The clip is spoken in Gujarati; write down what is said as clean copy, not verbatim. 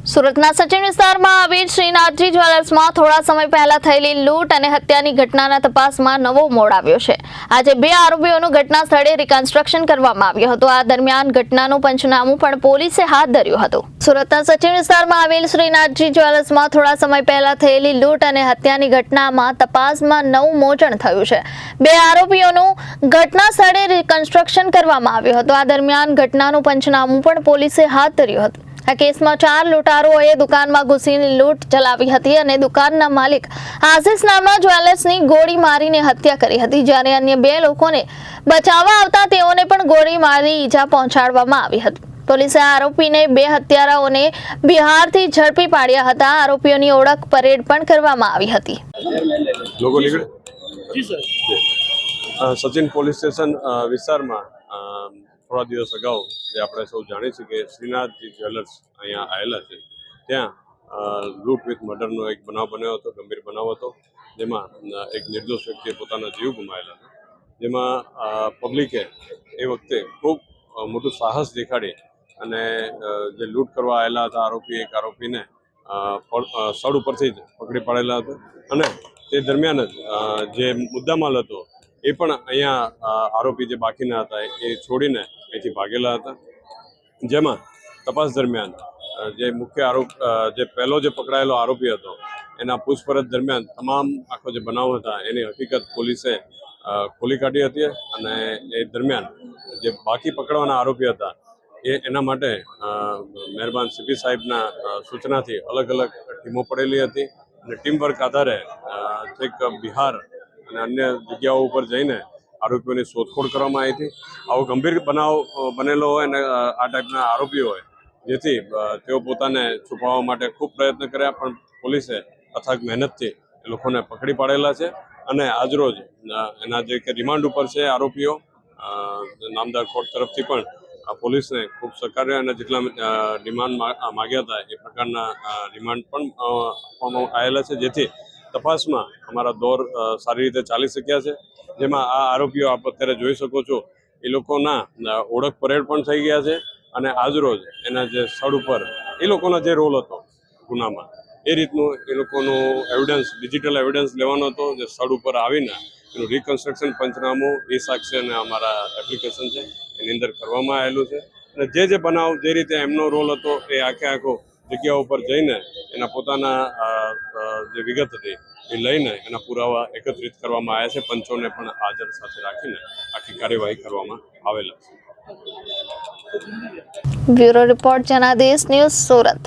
સુરતના સચિન વિસ્તારમાં આવેલ શ્રીનાથજી જ્વેલર્સમાં થોડા સમય પહેલા થયેલી લૂંટ અને હત્યાની ઘટનાના તપાસમાં નવો મોડ આવ્યો છે। આજે બે આરોપીઓનું ઘટના સ્થળે રિકન્સ્ટ્રક્શન કરવામાં આવ્યું હતું। આ દરમિયાન ઘટનાનું પંચનામું પણ પોલીસે હાથ ધર્યું હતું। સુરતના સચિન વિસ્તારમાં આવેલ શ્રીનાથજી જ્વેલર્સમાં થોડા સમય પહેલા થયેલી લૂંટ અને હત્યાની ઘટનામાં તપાસમાં નવું મોજણ થયું છે। બે આરોપીઓનું ઘટના સ્થળે રિકન્સ્ટ્રક્શન કરવામાં આવ્યું હતું। આ દરમિયાન ઘટનાનું પંચનામું પણ પોલીસે હાથ ધર્યું હતું। આ કેસમાં 4 લૂંટારુઓએ દુકાનમાં ઘૂસીને લૂંટ ચલાવી હતી અને દુકાનના માલિક આઝીઝ નામના જ્વેલર્સની ગોળી મારીને હત્યા કરી હતી, જ્યારે અન્ય 2 લોકોને બચાવવા આવતા તેઓને પણ ગોળી મારી ઈજા પહોંચાડવામાં આવી હતી। પોલીસે આરોપીને 2 હત્યારાઓને બિહારથી ઝડપી પાડ્યા હતા। આરોપીઓની ઓળખ પરેડ પણ કરવામાં આવી હતી। સચિન પોલીસ સ્ટેશન વિસ્તારમાં થોડા દિવસ અગાઉ જે આપણે સૌ જાણીએ છીએ કે શ્રીનાથજી જ્વેલર્સ અહીંયા આવેલા છે, ત્યાં લૂંટ વિથ મર્ડરનો એક બનાવ બન્યો હતો, ગંભીર બનાવ હતો, જેમાં એક નિર્દોષ વ્યક્તિએ પોતાના જીવ ગુમાવેલા હતા। જેમાં પબ્લિકે એ વખતે ખૂબ મોટું સાહસ દેખાડી અને જે લૂંટ કરવા આવેલા હતા એક આરોપીને સ્થળ ઉપરથી જ પકડી પાડેલા હતા અને તે દરમિયાન જ જે મુદ્દામાલ હતો એ પણ અહીંયા આરોપી જે બાકીના હતા એ છોડીને અહીંથી ભાગેલા હતા। જેમાં તપાસ દરમિયાન જે મુખ્ય જે પહેલો જે પકડાયેલો આરોપી હતો એના પૂછપરછ દરમિયાન તમામ આખો જે બનાવ હતા એની હકીકત પોલીસે ખોલી કાઢી હતી અને એ દરમિયાન જે બાકી પકડવાના આરોપી હતા એના માટે મહેરબાન સીપી સાહેબના સૂચનાથી અલગ અલગ ટીમો પડેલી હતી અને ટીમ વર્ક આધારે છેક બિહાર અને અન્ય જગ્યાઓ ઉપર જઈને આરોપીઓની શોધખોળ કરવામાં આવી હતી। આવો ગંભીર બનાવ બનેલો હોય અને આ ટાઈપના આરોપીઓ હોય જેથી તેઓ પોતાને છુપાવવા માટે ખૂબ પ્રયત્ન કર્યા, પણ પોલીસે અથાગ મહેનતથી એ લોકોને પકડી પાડેલા છે અને આજરોજ એના જે કે રિમાન્ડ ઉપર છે આરોપીઓ, નામદાર કોર્ટ તરફથી પણ પોલીસને ખૂબ સહકાર્ય અને જેટલા રિમાન્ડ માગ્યા હતા એ પ્રકારના રિમાન્ડ પણ આપવામાં આવેલા છે, જેથી તપાસમાં અમારા દોર સારી રીતે ચાલી શક્યા છે। જેમાં આ આરોપીઓ આપ અત્યારે જોઈ શકો છો એ લોકોના ઓળખ પરેડ પણ થઈ ગયા છે અને આજરોજ એના જે સ્થળ ઉપર એ લોકોનો જે રોલ હતો ગુનામાં એ રીતનું એ લોકોનું એવિડન્સ, ડિજિટલ એવિડન્સ લેવાનો હતો, જે સ્થળ ઉપર આવીને એનું રિકન્સ્ટ્રક્શન પંચનામું એ સાક્ષી અને અમારા એપ્લિકેશન છે એની અંદર કરવામાં આવેલું છે અને જે બનાવ જે રીતે એમનો રોલ હતો એ આખો જગ્યા ઉપર જઈને એના પોતાના જે વિગત હતી એ લઈને એના પુરાવા એકત્રિત કરવામાં આવ્યા છે। પંચોને પણ હાજર સાથે રાખીને આખી કાર્યવાહી કરવામાં આવેલા છે। Bureau report Janadesh news, Surat.